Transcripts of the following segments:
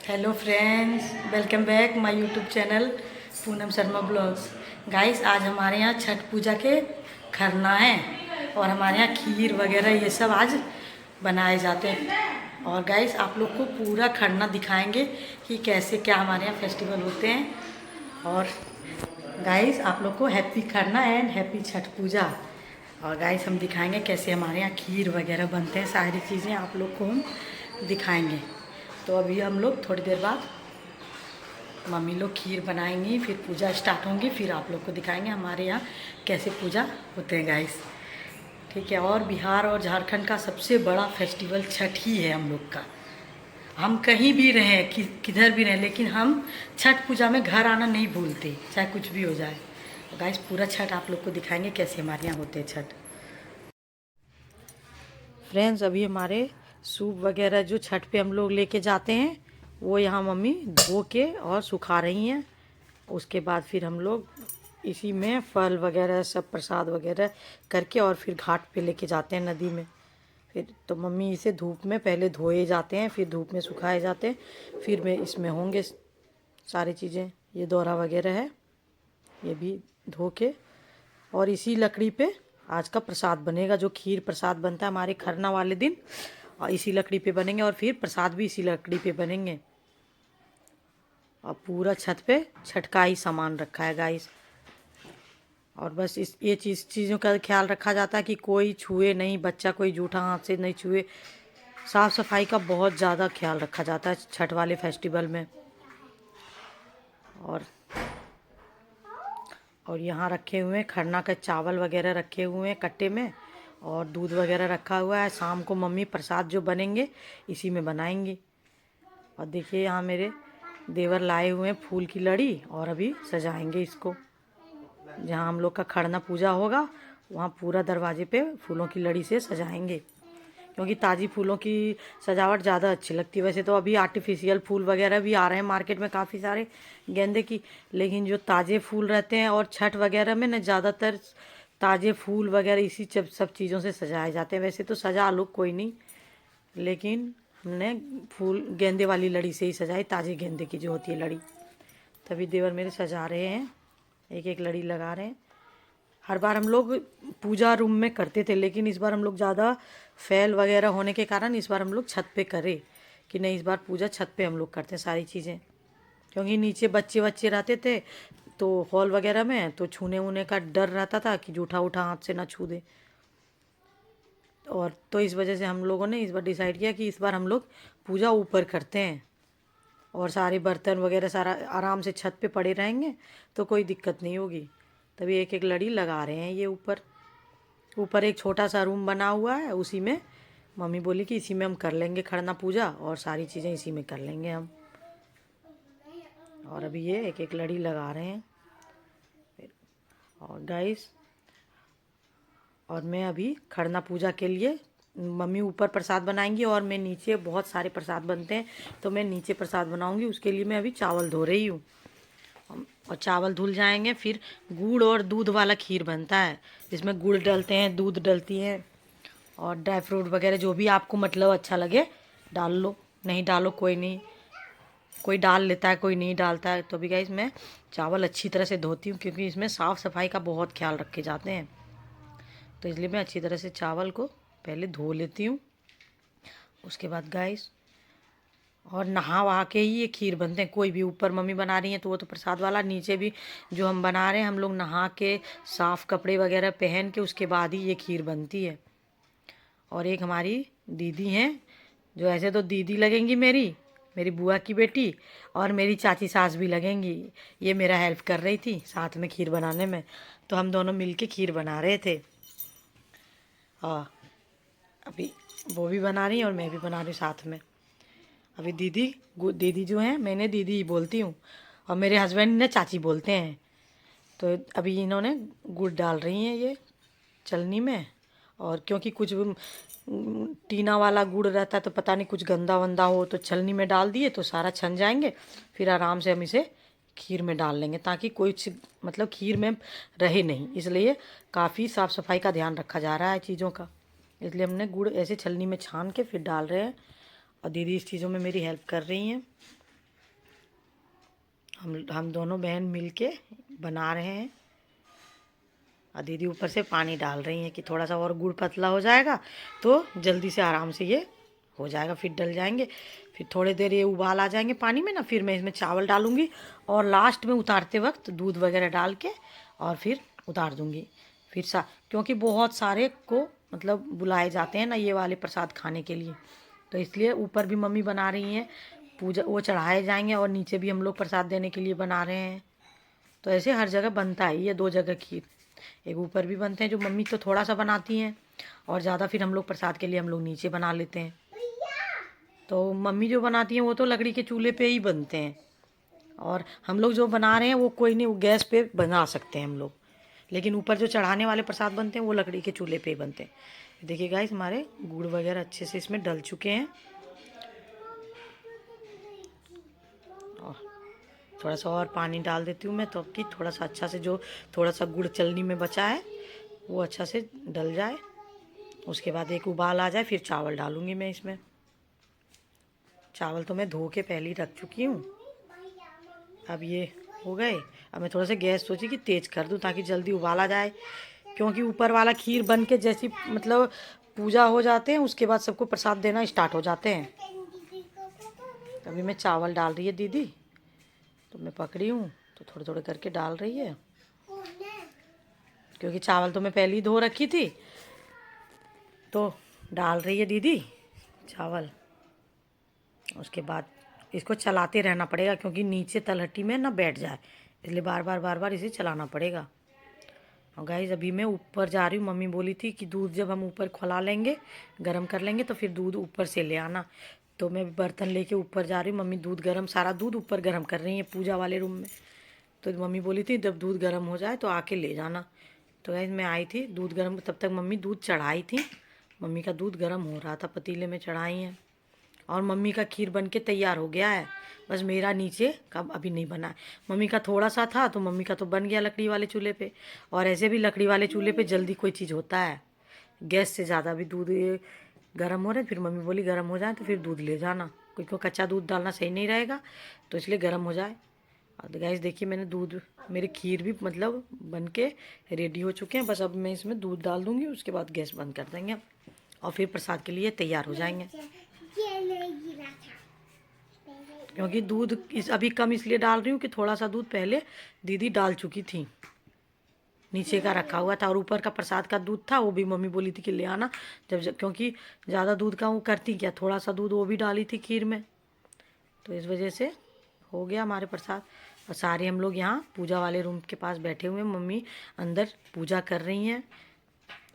Hello friends, welcome back my YouTube channel Poonam Sharma blogs. Guys, आज हमारे यहाँ छठ पूजा के खरना है और हमारे यहाँ खीर वगैरह ये सब आज बनाए जाते हैं। और गाइस, आप लोग को पूरा खरना दिखाएंगे कि कैसे क्या हमारे यहाँ फेस्टिवल होते हैं। और गाइस, आप लोग को happy Kharna and happy Chhath Puja. और गाइस, हम दिखाएंगे कैसे हमारे यहाँ खीर वगैरह बनते हैं, सारी चीज़ें आप लोग को हम दिखाएंगे। तो अभी हम लोग थोड़ी देर बाद मम्मी लोग खीर बनाएंगी, फिर पूजा स्टार्ट होंगी, फिर आप लोग को दिखाएंगे हमारे यहाँ कैसे पूजा होते हैं गाइस। ठीक है। और बिहार और झारखंड का सबसे बड़ा फेस्टिवल छठ ही है हम लोग का। हम कहीं भी रहें, किधर भी रहें, लेकिन हम छठ पूजा में घर आना नहीं भूलते, चाहे कुछ भी हो जाए। तो गाइस, पूरा छठ आप लोग को दिखाएंगे कैसे हमारे यहाँ होते हैं छठ। फ्रेंड्स, अभी हमारे सूप वगैरह जो छठ पे हम लोग लेके जाते हैं वो यहाँ मम्मी धो के और सुखा रही हैं। उसके बाद फिर हम लोग इसी में फल वगैरह सब प्रसाद वगैरह करके और फिर घाट पे लेके जाते हैं नदी में। फिर तो मम्मी इसे धूप में पहले धोए जाते हैं, फिर धूप में सुखाए जाते हैं, फिर में इसमें होंगे सारी चीज़ें। ये दौरा वगैरह है, ये भी धो के। और इसी लकड़ी पे आज का प्रसाद बनेगा, जो खीर प्रसाद बनता है हमारे खरना वाले दिन, और इसी लकड़ी पे बनेंगे और फिर प्रसाद भी इसी लकड़ी पे बनेंगे। और पूरा छत पे छठ का ही सामान रखा है गाइस। और बस ये चीज़ों का ख्याल रखा जाता है कि कोई छुए नहीं, बच्चा कोई जूठा हाथ से नहीं छुए। साफ़ सफाई का बहुत ज़्यादा ख्याल रखा जाता है छठ वाले फेस्टिवल में। और यहाँ रखे हुए हैं खरना का चावल वगैरह रखे हुए हैं कट्टे में, और दूध वगैरह रखा हुआ है। शाम को मम्मी प्रसाद जो बनेंगे इसी में बनाएंगी। और देखिए, यहाँ मेरे देवर लाए हुए हैं फूल की लड़ी, और अभी सजाएंगे इसको। जहाँ हम लोग का खरना पूजा होगा वहाँ पूरा दरवाजे पे फूलों की लड़ी से सजाएंगे, क्योंकि ताज़ी फूलों की सजावट ज़्यादा अच्छी लगती है। वैसे तो अभी आर्टिफिशियल फूल वगैरह भी आ रहे हैं मार्केट में काफ़ी सारे गेंदे की, लेकिन जो ताज़े फूल रहते हैं, और छठ वगैरह में ना ज़्यादातर ताज़े फूल वगैरह इसी सब चीज़ों से सजाए जाते हैं। वैसे तो सजा लो कोई नहीं, लेकिन हमने फूल गेंदे वाली लड़ी से ही सजाई, ताज़े गेंदे की जो होती है लड़ी। तभी देवर मेरे सजा रहे हैं, एक एक लड़ी लगा रहे हैं। हर बार हम लोग पूजा रूम में करते थे, लेकिन इस बार हम लोग ज़्यादा फैल वगैरह होने के कारण इस बार हम लोग छत पे करे कि नहीं, इस बार पूजा छत पे हम लोग करते हैं सारी चीज़ें। क्योंकि नीचे बच्चे बच्चे रहते थे तो हॉल वगैरह में तो छूने वूने का डर रहता था कि जूठा उठा हाथ से ना छू दे। और तो इस वजह से हम लोगों ने इस बार डिसाइड किया कि इस बार हम लोग पूजा ऊपर करते हैं, और सारे बर्तन वगैरह सारा आराम से छत पे पड़े रहेंगे तो कोई दिक्कत नहीं होगी। तभी एक एक लड़ी लगा रहे हैं। ये ऊपर ऊपर एक छोटा सा रूम बना हुआ है, उसी में मम्मी बोली कि इसी में हम कर लेंगे खरना पूजा, और सारी चीज़ें इसी में कर लेंगे हम। और अभी ये एक एक लड़ी लगा रहे हैं। और गाइस, और मैं अभी खरना पूजा के लिए, मम्मी ऊपर प्रसाद बनाएंगी और मैं नीचे, बहुत सारे प्रसाद बनते हैं तो मैं नीचे प्रसाद बनाऊंगी। उसके लिए मैं अभी चावल धो रही हूँ, और चावल धुल जाएंगे फिर गुड़ और दूध वाला खीर बनता है, जिसमें गुड़ डलते हैं, दूध डलती है, और ड्राई फ्रूट वगैरह जो भी आपको मतलब अच्छा लगे डाल लो, नहीं डालो कोई नहीं, कोई डाल लेता है कोई नहीं डालता है। तो भी गाइस, मैं चावल अच्छी तरह से धोती हूँ, क्योंकि इसमें साफ़ सफाई का बहुत ख्याल रखे जाते हैं, तो इसलिए मैं अच्छी तरह से चावल को पहले धो लेती हूँ। उसके बाद गाइस, और नहा वहा के ही ये खीर बनते हैं। कोई भी, ऊपर मम्मी बना रही हैं तो वो तो प्रसाद वाला, नीचे भी जो हम बना रहे हैं हम लोग नहा के साफ़ कपड़े वगैरह पहन के उसके बाद ही ये खीर बनती है। और एक हमारी दीदी हैं, जो ऐसे तो दीदी लगेंगी मेरी मेरी बुआ की बेटी, और मेरी चाची सास भी लगेंगी। ये मेरा हेल्प कर रही थी साथ में खीर बनाने में, तो हम दोनों मिल के खीर बना रहे थे। हाँ, अभी वो भी बना रही हैं और मैं भी बना रही हूँ साथ में। अभी दीदी जो हैं, मैंने दीदी ही बोलती हूँ, और मेरे हस्बैंड ने चाची बोलते हैं। तो अभी इन्होंने गुड़ डाल रही हैं ये चलनी में। और क्योंकि कुछ टीना वाला गुड़ रहता है तो पता नहीं कुछ गंदा वंदा हो, तो छलनी में डाल दिए तो सारा छन जाएंगे, फिर आराम से हम इसे खीर में डाल लेंगे, ताकि कोई मतलब खीर में रहे नहीं। इसलिए काफ़ी साफ़ सफाई का ध्यान रखा जा रहा है चीज़ों का, इसलिए हमने गुड़ ऐसे छलनी में छान के फिर डाल रहे हैं। और दीदी इस चीज़ों में मेरी हेल्प कर रही हैं। हम दोनों बहन मिल के बना रहे हैं। और दीदी ऊपर से पानी डाल रही हैं कि थोड़ा सा और गुड़ पतला हो जाएगा तो जल्दी से आराम से ये हो जाएगा, फिर डल जाएंगे। फिर थोड़ी देर ये उबाल आ जाएंगे पानी में ना, फिर मैं इसमें चावल डालूँगी और लास्ट में उतारते वक्त दूध वगैरह डाल के और फिर उतार दूँगी। फिर क्योंकि बहुत सारे को मतलब बुलाए जाते हैं ना ये वाले प्रसाद खाने के लिए, तो इसलिए ऊपर भी मम्मी बना रही हैं, पूजा वो चढ़ाए जाएंगे और नीचे भी हम लोग प्रसाद देने के लिए बना रहे हैं। तो ऐसे हर जगह बनता है ये 2 जगह खीर, एक ऊपर भी बनते हैं जो मम्मी तो थोड़ा सा बनाती हैं और ज़्यादा फिर हम लोग प्रसाद के लिए हम लोग नीचे बना लेते हैं। तो मम्मी जो बनाती हैं वो तो लकड़ी के चूल्हे पे ही बनते हैं, और हम लोग जो बना रहे हैं वो कोई नहीं, वो गैस पे बना सकते हैं हम लोग, लेकिन ऊपर जो चढ़ाने वाले प्रसाद बनते हैं वो लकड़ी के चूल्हे पे ही बनते हैं। देखिए गाइस हमारे गुड़ वगैरह अच्छे से इसमें डल चुके हैं, और थोड़ा सा और पानी डाल देती हूँ मैं तो कि थोड़ा सा अच्छा से जो थोड़ा सा गुड़ चलनी में बचा है वो अच्छा से डल जाए। उसके बाद एक उबाल आ जाए फिर चावल डालूँगी मैं इसमें। चावल तो मैं धो के पहले ही रख चुकी हूँ। अब ये हो गए, अब मैं थोड़ा सा गैस सोची कि तेज़ कर दूँ ताकि जल्दी उबाल आ जाए, क्योंकि ऊपर वाला खीर बन के जैसी मतलब पूजा हो जाते हैं उसके बाद सबको प्रसाद देना स्टार्ट हो जाते हैं। अभी मैं चावल डाल रही है दीदी, तो मैं पकड़ी हूँ तो थोड़े थोड़े करके डाल रही है, क्योंकि चावल तो मैं पहले ही धो रखी थी। तो डाल रही है दीदी चावल। उसके बाद इसको चलाते रहना पड़ेगा क्योंकि नीचे तलहटी में ना बैठ जाए, इसलिए बार बार इसे चलाना पड़ेगा। और गाइस अभी मैं ऊपर जा रही हूँ, मम्मी बोली थी कि दूध जब हम ऊपर खौला लेंगे गरम कर लेंगे तो फिर दूध ऊपर से ले आना। तो मैं बर्तन लेके ऊपर जा रही हूँ, मम्मी दूध गरम सारा दूध ऊपर गरम कर रही है पूजा वाले रूम में। तो मम्मी बोली थी जब दूध गर्म हो जाए तो आके ले जाना। तो गाइस मैं आई थी दूध गर्म, तब तक मम्मी दूध चढ़ाई थी, मम्मी का दूध गर्म हो रहा था, पतीले में चढ़ाई हैं। और मम्मी का खीर बन के तैयार हो गया है, बस मेरा नीचे का अभी नहीं बना है। मम्मी का थोड़ा सा था तो मम्मी का तो बन गया लकड़ी वाले चूल्हे पे, और ऐसे भी लकड़ी वाले चूल्हे पे जल्दी कोई चीज़ होता है, गैस से ज़्यादा भी दूध गर्म हो रहे। फिर मम्मी बोली गर्म हो जाए तो फिर दूध ले जाना, क्योंकि कच्चा दूध डालना सही नहीं रहेगा, तो इसलिए गर्म हो जाए। और गाइस देखिए मैंने दूध, मेरे खीर भी मतलब बन के रेडी हो चुके हैं, बस अब मैं इसमें दूध डाल दूँगी, उसके बाद गैस बंद कर देंगे और फिर प्रसाद के लिए तैयार हो जाएंगे। क्योंकि दूध अभी कम इसलिए डाल रही हूँ कि थोड़ा सा दूध पहले दीदी डाल चुकी थी, नीचे का रखा हुआ था, और ऊपर का प्रसाद का दूध था वो भी मम्मी बोली थी कि ले आना क्योंकि ज़्यादा दूध का वो करती क्या, थोड़ा सा दूध वो भी डाली थी खीर में, तो इस वजह से हो गया हमारे प्रसाद। और सारे हम लोग यहाँ पूजा वाले रूम के पास बैठे हुए हैं, मम्मी अंदर पूजा कर रही हैं।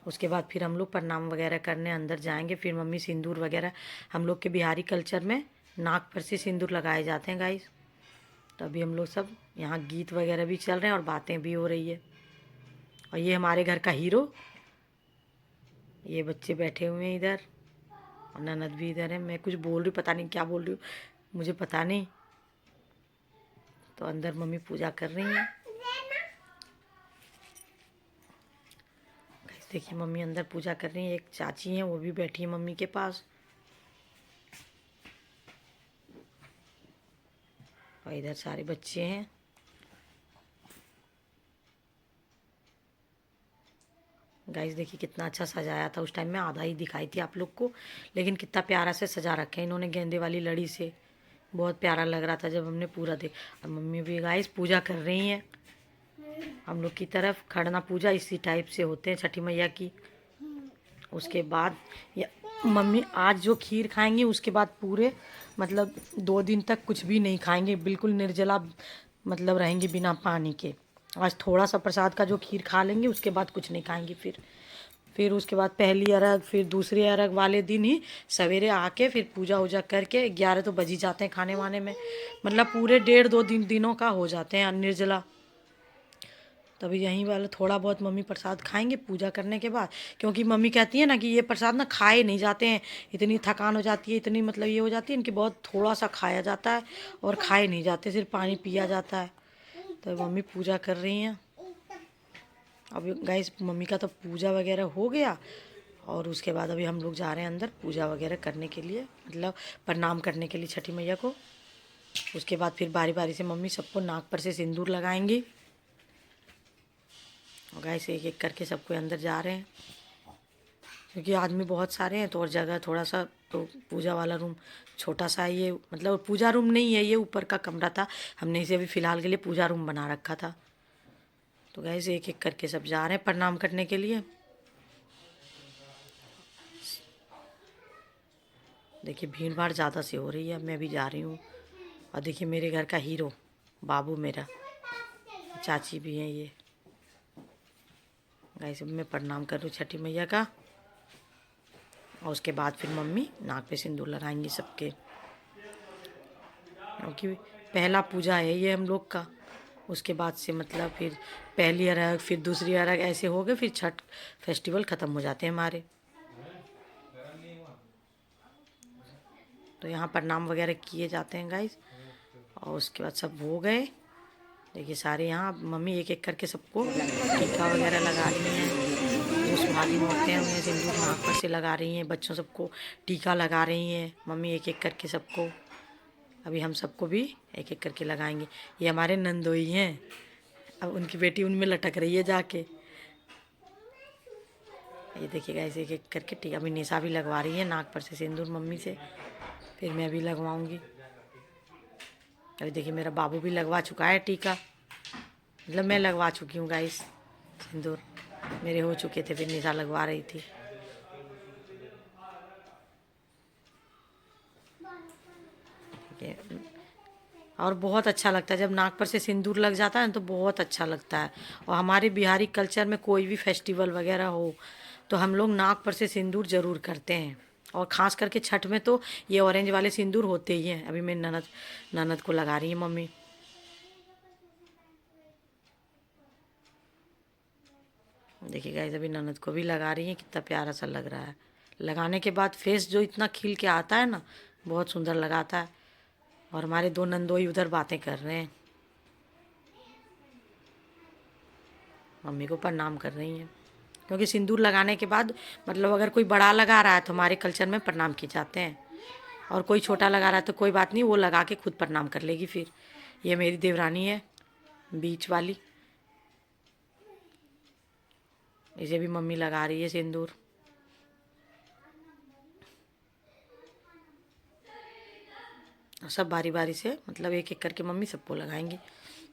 उसके बाद फिर हम लोग प्रणाम वगैरह करने अंदर जाएंगे, फिर मम्मी सिंदूर वगैरह, हम लोग के बिहारी कल्चर में नाक पर से सिंदूर लगाए जाते हैं गाइस। तो अभी हम लोग सब यहाँ गीत वगैरह भी चल रहे हैं और बातें भी हो रही है। और ये हमारे घर का हीरो, ये बच्चे बैठे हुए हैं इधर, और ननद भी इधर है। मैं कुछ बोल रही हूँ, पता नहीं क्या बोल रही हूँ, मुझे पता नहीं। तो अंदर मम्मी पूजा कर रही हैं। देखिए मम्मी अंदर पूजा कर रही हैं, एक चाची हैं वो भी बैठी है मम्मी के पास, और इधर सारे बच्चे हैं। गाइस देखिए कितना अच्छा सजाया था, उस टाइम में आधा ही दिखाई थी आप लोग को, लेकिन कितना प्यारा से सजा रखे हैं इन्होंने गेंदे वाली लड़ी से, बहुत प्यारा लग रहा था जब हमने पूरा देख। और मम्मी भी गाइस पूजा कर रही हैं। हम लोग की तरफ खड़ना पूजा इसी टाइप से होते हैं छठी मैया की। उसके बाद मम्मी आज जो खीर खाएंगी उसके बाद पूरे मतलब 2 दिन तक कुछ भी नहीं खाएंगे, बिल्कुल निर्जला मतलब रहेंगे बिना पानी के। आज थोड़ा सा प्रसाद का जो खीर खा लेंगे उसके बाद कुछ नहीं खाएंगे। फिर उसके बाद पहली अरग, फिर दूसरी अरग वाले दिन ही सवेरे आके फिर पूजा वूजा करके 11 तो बज ही जाते हैं खाने वाने में, मतलब पूरे 1.5-2 दिनों का हो जाते हैं निर्जला। तभी यहीं वाला थोड़ा बहुत मम्मी प्रसाद खाएंगे पूजा करने के बाद, क्योंकि मम्मी कहती है ना कि ये प्रसाद ना खाए नहीं जाते हैं, इतनी थकान हो जाती है, इतनी मतलब ये हो जाती है इनकी, बहुत थोड़ा सा खाया जाता है और खाए नहीं जाते, सिर्फ पानी पिया जाता है। तो मम्मी पूजा कर रही हैं। अब गाइस मम्मी का तो पूजा वगैरह हो गया, और उसके बाद अभी हम लोग जा रहे हैं अंदर पूजा वगैरह करने के लिए, मतलब प्रणाम करने के लिए छठी मैया को। उसके बाद फिर बारी बारी से मम्मी सबको नाक पर से सिंदूर लगाएंगी। और गाइस एक एक करके सबको अंदर जा रहे हैं, क्योंकि आदमी बहुत सारे हैं तो और जगह थोड़ा सा, तो पूजा वाला रूम छोटा सा है ये, मतलब पूजा रूम नहीं है ये, ऊपर का कमरा था, हमने इसे अभी फ़िलहाल के लिए पूजा रूम बना रखा था। तो गाइस एक एक करके सब जा रहे हैं प्रणाम करने के लिए। देखिए भीड़ भाड़ ज़्यादा सी हो रही है, मैं भी जा रही हूँ। और देखिए मेरे घर का हीरो बाबू मेरा, चाची भी हैं ये। गाइस मैं प्रणाम कर रही हूँ छठी मैया का। और उसके बाद फिर मम्मी नाक पे सिंदूर लगाएंगी सबके, क्योंकि पहला पूजा है ये हम लोग का। उसके बाद से मतलब फिर पहली अरग, फिर दूसरी अरग, ऐसे हो गए, फिर छठ फेस्टिवल ख़त्म हो जाते हैं हमारे। तो यहाँ प्रणाम वगैरह किए जाते हैं गाइस। और उसके बाद सब हो गए। देखिए सारे यहाँ मम्मी एक एक करके सबको टीका वगैरह लगा रही हैं। जो सुहागिन औरतें हैं उन्हें सिंदूर नाक पर से लगा रही हैं, बच्चों सबको टीका लगा रही हैं मम्मी एक एक करके सबको। अभी हम सबको भी एक एक करके लगाएंगे। ये हमारे नंदोई हैं, अब उनकी बेटी उनमें लटक रही है जाके। ये देखिएगा ऐसे एक एक करके टीका। अभी निशा भी लगवा रही है नाक पर से सिंदूर मम्मी से, फिर मैं भी लगवाऊंगी। अभी देखिए मेरा बाबू भी लगवा चुका है टीका, मतलब मैं लगवा चुकी हूँ गाइस सिंदूर, मेरे हो चुके थे, फिर निशा लगवा रही थी। ठीक है। और बहुत अच्छा लगता है जब नाक पर से सिंदूर लग जाता है ना, तो बहुत अच्छा लगता है। और हमारे बिहारी कल्चर में कोई भी फेस्टिवल वगैरह हो तो हम लोग नाक पर से सिंदूर ज़रूर करते हैं। और ख़ास करके छठ में तो ये ऑरेंज वाले सिंदूर होते ही हैं। अभी मेरी ननद को लगा रही है मम्मी। देखिए गाइस अभी ननद को भी लगा रही है, कितना प्यारा सा लग रहा है। लगाने के बाद फेस जो इतना खिल के आता है ना, बहुत सुंदर लगाता है। और हमारे दो नंदोई उधर बातें कर रहे हैं, मम्मी को प्रणाम कर रही हैं। क्योंकि सिंदूर लगाने के बाद मतलब अगर कोई बड़ा लगा रहा है तो हमारे कल्चर में प्रणाम किए जाते हैं, और कोई छोटा लगा रहा है तो कोई बात नहीं, वो लगा के खुद प्रणाम कर लेगी फिर। ये मेरी देवरानी है बीच वाली, इसे भी मम्मी लगा रही है सिंदूर। सब बारी बारी से मतलब एक एक करके मम्मी सबको लगाएंगी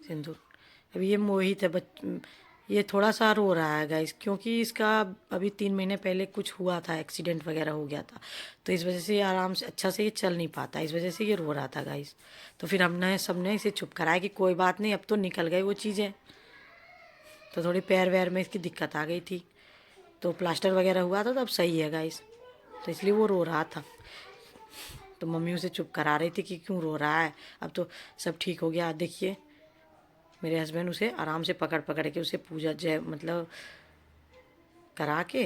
सिंदूर। अभी ये मोहित है ये थोड़ा सा रो रहा है गाइस, क्योंकि इसका अभी 3 महीने पहले कुछ हुआ था, एक्सीडेंट वगैरह हो गया था, तो इस वजह से ये आराम से अच्छा से ये चल नहीं पाता, इस वजह से ये रो रहा था गाइस। तो फिर हमने सबने इसे चुप कराया कि कोई बात नहीं, अब तो निकल गई वो चीज़ें। तो थोड़ी पैर वैर में इसकी दिक्कत आ गई थी, तो प्लास्टर वगैरह हुआ था, तो अब सही है गाइस, तो इसलिए वो रो रहा था। तो मम्मी उसे चुप करा रही थी कि क्यों रो रहा है, अब तो सब ठीक हो गया। देखिए मेरे हस्बैंड उसे आराम से पकड़ पकड़ के उसे पूजा जय मतलब करा के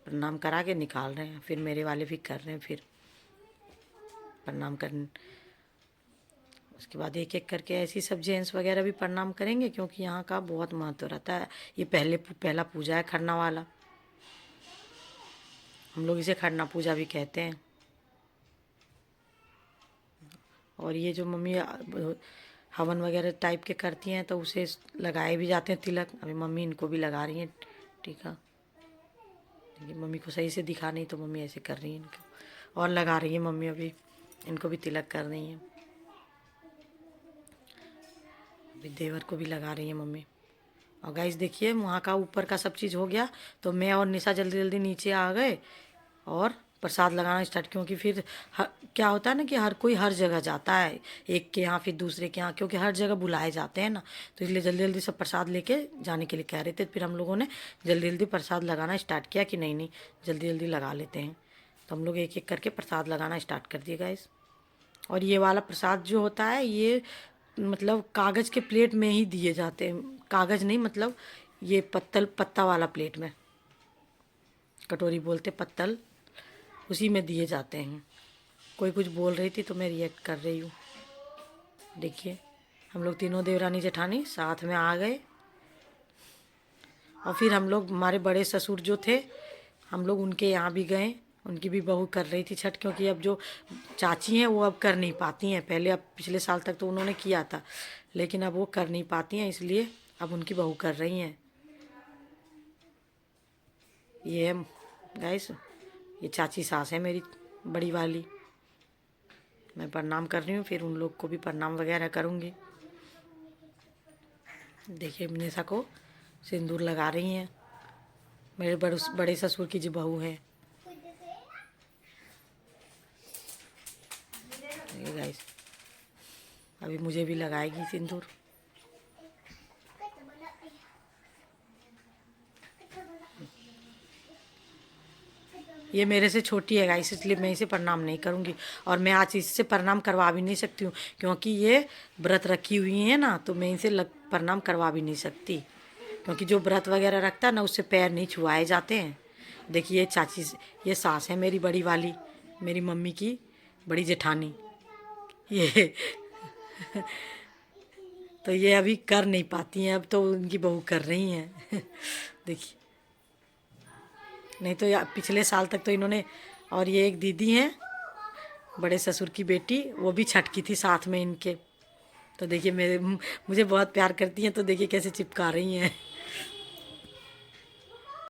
प्रणाम करा के निकाल रहे हैं। फिर मेरे वाले भी कर रहे हैं फिर प्रणाम कर। उसके बाद एक एक करके ऐसी सब जेंट्स वगैरह भी प्रणाम करेंगे, क्योंकि यहाँ का बहुत महत्व रहता है। ये पहला पूजा है खरना वाला, हम लोग इसे खरना पूजा भी कहते हैं। और ये जो मम्मी हवन वगैरह टाइप के करती हैं तो उसे लगाए भी जाते हैं तिलक। अभी मम्मी इनको भी लगा रही हैं टीका। देखिए मम्मी को सही से दिखा नहीं तो मम्मी ऐसे कर रही हैं इनको, और लगा रही है मम्मी, अभी इनको भी तिलक कर रही हैं। अभी देवर को भी लगा रही है मम्मी। और गाइस देखिए वहाँ का ऊपर का सब चीज़ हो गया, तो मैं और निशा जल्दी जल्दी नीचे आ गए और प्रसाद लगाना स्टार्ट। क्योंकि फिर क्या होता है ना कि हर कोई हर जगह जाता है, एक के यहाँ फिर दूसरे के यहाँ, क्योंकि हर जगह बुलाए जाते हैं ना, तो इसलिए जल्दी जल्दी सब प्रसाद लेके जाने के लिए कह रहे थे। फिर हम लोगों ने जल्दी जल्दी प्रसाद लगाना स्टार्ट किया कि नहीं नहीं जल्दी जल्दी लगा लेते हैं। तो हम लोग एक एक करके प्रसाद लगाना स्टार्ट कर दिए गाइस। और ये वाला प्रसाद जो होता है ये मतलब कागज़ के प्लेट में ही दिए जाते हैं, कागज़ नहीं मतलब ये पत्ता वाला प्लेट में, कटोरी बोलते पत्तल, उसी में दिए जाते हैं। कोई कुछ बोल रही थी तो मैं रिएक्ट कर रही हूँ। देखिए हम लोग तीनों देवरानी जेठानी साथ में आ गए। और फिर हम लोग हमारे बड़े ससुर जो थे हम लोग उनके यहाँ भी गए उनकी भी बहू कर रही थी छठ, क्योंकि अब जो चाची हैं वो अब कर नहीं पाती हैं। पहले अब पिछले साल तक तो उन्होंने किया था, लेकिन अब वो कर नहीं पाती हैं, इसलिए अब उनकी बहू कर रही हैं। ये है गाइस, ये चाची सास है मेरी बड़ी वाली। मैं प्रणाम कर रही हूँ, फिर उन लोग को भी प्रणाम वगैरह करूँगी। देखिए निशा को सिंदूर लगा रही हैं, मेरे बड़े ससुर की जो बहू है। ये गाइस अभी मुझे भी लगाएगी सिंदूर। ये मेरे से छोटी है गाइस, इसलिए मैं इसे प्रणाम नहीं करूँगी, और मैं आज इससे प्रणाम करवा भी नहीं सकती हूँ, क्योंकि ये व्रत रखी हुई है ना, तो मैं इनसे प्रणाम करवा भी नहीं सकती, क्योंकि जो व्रत वगैरह रखता है ना उससे पैर नहीं छुआए जाते हैं। देखिए ये चाची, ये सास है मेरी बड़ी वाली, मेरी मम्मी की बड़ी जेठानी ये तो ये अभी कर नहीं पाती हैं, अब तो उनकी बहू कर रही हैं देखिए, नहीं तो पिछले साल तक तो इन्होंने, और ये एक दीदी हैं बड़े ससुर की बेटी, वो भी छठ की थी साथ में इनके। तो देखिए मुझे बहुत प्यार करती हैं, तो देखिए कैसे चिपका रही हैं